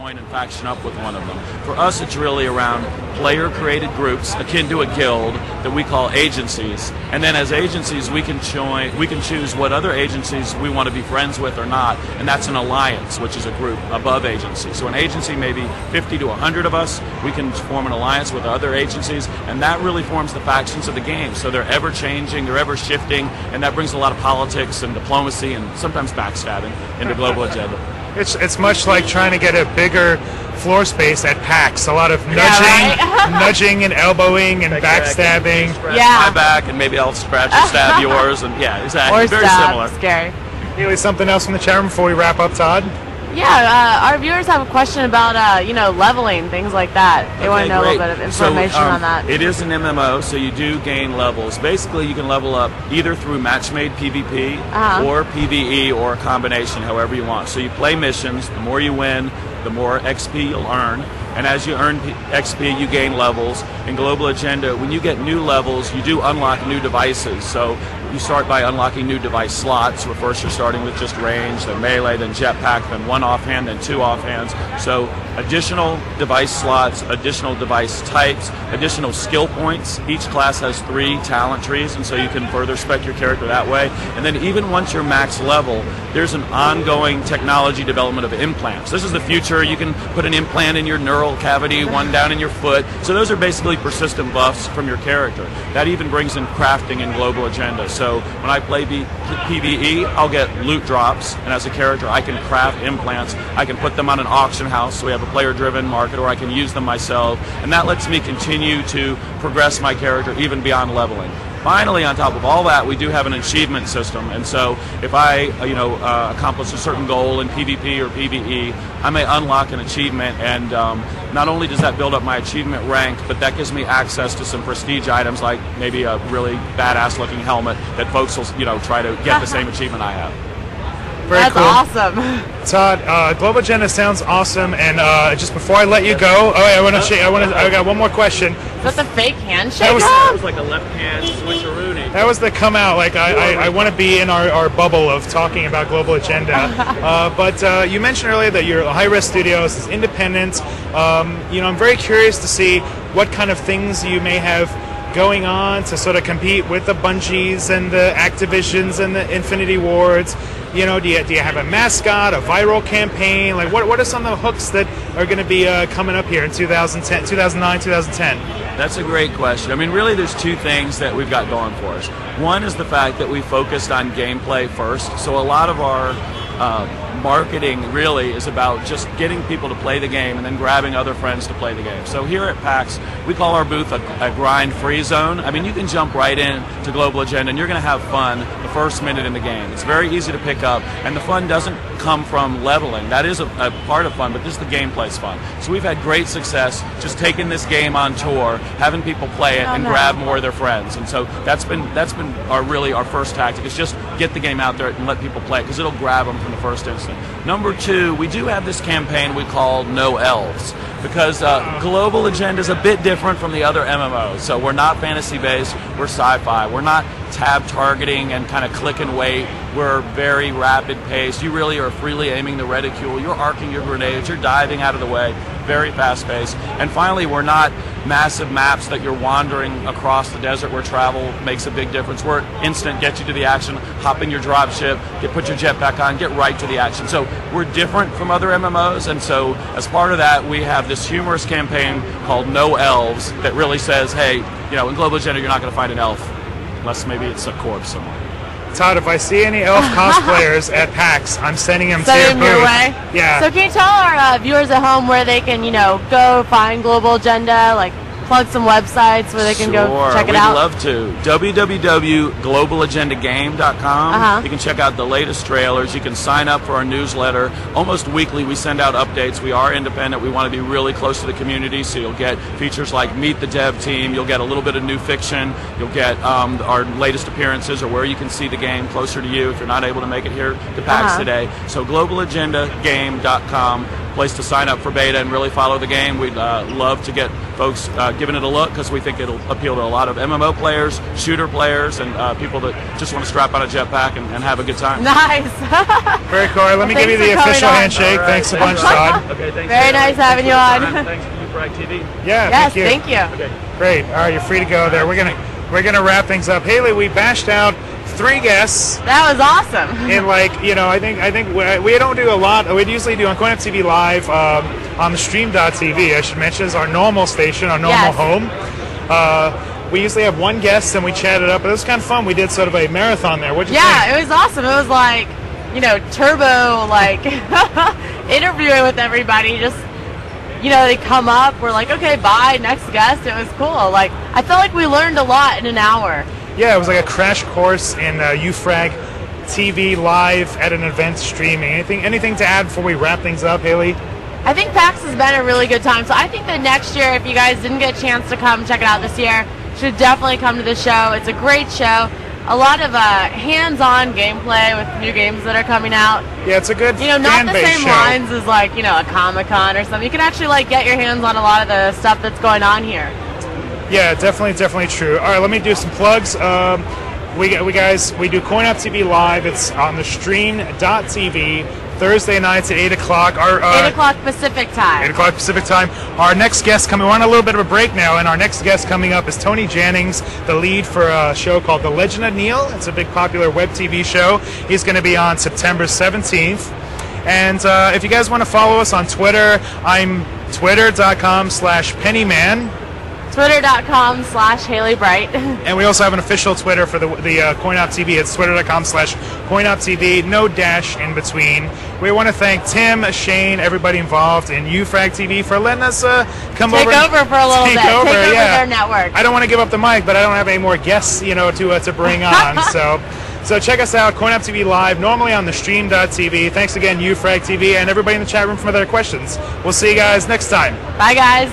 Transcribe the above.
join and faction up with one of them. For us, it's really around player-created groups akin to a guild that we call agencies. And then as agencies, we can choose what other agencies we want to be friends with or not, and that's an alliance, which is a group above agency. So an agency may be 50 to 100 of us. We can form an alliance with other agencies, and that really forms the factions of the game. So they're ever changing, they're ever shifting, and that brings a lot of politics and diplomacy and sometimes backstabbing into Global Agenda. It's much like trying to get a bigger floor space at PAX. A lot of nudging, nudging and elbowing and backstabbing. My back, and maybe I'll scratch or stab yours, and yeah, exactly. Or very stab. similar. Scary. Anyway, something else from the chat room before we wrap up, Todd? Yeah, our viewers have a question about, you know, leveling, things like that. They want to know a little bit of information on that. It is an MMO, so you do gain levels. Basically, you can level up either through match-made PvP or PvE or a combination, however you want. So you play missions. The more you win, the more XP you'll earn. And as you earn XP, you gain levels. In Global Agenda, when you get new levels, you do unlock new devices. So you start by unlocking new device slots, where first you're starting with just range, then melee, then jetpack, then one offhand, then two offhands. So additional device slots, additional device types, additional skill points. Each class has 3 talent trees, and so you can further spec your character that way. And then even once you're max level, there's an ongoing technology development of implants. This is the future. You can put an implant in your neural cavity, one down in your foot. So those are basically persistent buffs from your character. That even brings in crafting in Global Agenda. So when I play PvE, I'll get loot drops, and as a character I can craft implants. I can put them on an auction house, so we have a player-driven market, or I can use them myself, and that lets me continue to progress my character even beyond leveling. Finally, on top of all that, we do have an achievement system, and so if I, accomplish a certain goal in PvP or PvE, I may unlock an achievement, and not only does that build up my achievement rank, but that gives me access to some prestige items, like maybe a really badass-looking helmet that folks will, try to get the same achievement I have. That's cool. awesome. Todd, Global Agenda sounds awesome, and just before I let you go, I got one more question. Is that the fake handshake? That was like a left hand switcheroonie. That was the come out. Like I want to be in our bubble of talking about Global Agenda. But you mentioned earlier that you're High Risk Studios is independent. I'm very curious to see what kind of things you may have going on to sort of compete with the Bungies and the Activisions and the Infinity Wards. Do you have a mascot, a viral campaign? Like what are some of the hooks that are going to be coming up here in 2010, 2009, 2010? That's a great question. I mean, really, there's 2 things that we've got going for us. One is the fact that we focused on gameplay first. So a lot of our marketing really is about just getting people to play the game and then grabbing other friends to play the game. So here at PAX, we call our booth a grind-free zone. I mean, you can jump right in to Global Agenda and you're going to have fun the first minute in the game. It's very easy to pick up, and the fun doesn't come from leveling. That is a part of fun, but just the gameplay's fun. So we've had great success just taking this game on tour, having people play it and grab more of their friends. And so that's been our first tactic, is just get the game out there and let people play it, because it'll grab them from the first instant. Number 2, we do have this campaign we call No Elves, because Global Agenda is a bit different from the other MMOs. So we're not fantasy-based, we're sci-fi. We're not tab targeting and kind of click and wait. We're very rapid paced. You really are freely aiming the reticule. You're arcing your grenades. You're diving out of the way. Very fast paced. And finally, we're not massive maps that you're wandering across the desert where travel makes a big difference. We're instant, get you to the action, hop in your dropship, put your jetpack on, get right to the action. So we're different from other MMOs, and so as part of that, we have this humorous campaign called No Elves that really says, hey, in Global Agenda, you're not going to find an elf, unless maybe it's a corpse somewhere. Todd, if I see any elf cosplayers at PAX, I'm sending them to your booth. Your way? Yeah. So can you tell our viewers at home where they can, go find Global Agenda, like plug some websites where they can go check it out? We'd love to. www.globalagendagame.com. You can check out the latest trailers. You can sign up for our newsletter. Almost weekly we send out updates. We are independent. We want to be really close to the community, so you'll get features like Meet the Dev Team. You'll get a little bit of new fiction. You'll get our latest appearances, or where you can see the game closer to you if you're not able to make it here to PAX today. So globalagendagame.com. place to sign up for beta and really follow the game. We'd love to get folks giving it a look because we think it'll appeal to a lot of MMO players, shooter players, and people that just want to strap on a jetpack and have a good time. Nice. Very cool. Let me give you the official handshake. Right. Thanks a bunch, Todd. Okay, thanks. Very nice having you on. Thanks to UFragTV. Yeah, yes, thank you. Okay. Great. All right, you're free to go there. We're gonna wrap things up. Haley, we bashed out 3 guests. That was awesome. And I think we don't do a lot. We'd usually do on CoinUpTV Live on the stream.tv. I should mention is our normal station, our normal home. We usually have 1 guest and we chat it up. It was kind of fun. We did sort of a marathon there. What'd you think? Yeah, it was awesome. It was like, turbo, interviewing with everybody. Just, they come up. We're like, okay, bye, next guest. It was cool. I felt like we learned a lot in an hour. Yeah, it was like a crash course in UFragTV Live at an event streaming. Anything to add before we wrap things up, Haley? I think PAX has been a really good time. So I think that next year, if you guys didn't get a chance to come check it out this year, you should definitely come to the show. It's a great show. A lot of hands-on gameplay with new games that are coming out. Yeah, it's a good not the same show. lines as a Comic-Con or something. You can actually get your hands on a lot of the stuff that's going on here. Yeah, definitely true. All right, let me do some plugs. We do CoinUpTV Live. It's on the stream.tv Thursday nights at 8 o'clock. 8 o'clock Pacific time. 8 o'clock Pacific time. Our next guest coming, we're on a little bit of a break now, and our next guest coming up is Tony Jannings, the lead for a show called The Legend of Neil. It's a big popular web TV show. He's going to be on September 17th. And if you guys want to follow us on Twitter, I'm twitter.com/pennyman. Twitter.com/HaleyBright. And we also have an official Twitter for the CoinUpTV. It's twitter.com/CoinUpTV. No dash in between. We want to thank Tim, Shane, everybody involved in UFragTV for letting us come take over for a little bit. Take over yeah. their network. I don't want to give up the mic, but I don't have any more guests, to bring on. So check us out, CoinUpTV Live, normally on the stream.tv. Thanks again, UFragTV, and everybody in the chat room for their questions. We'll see you guys next time. Bye, guys.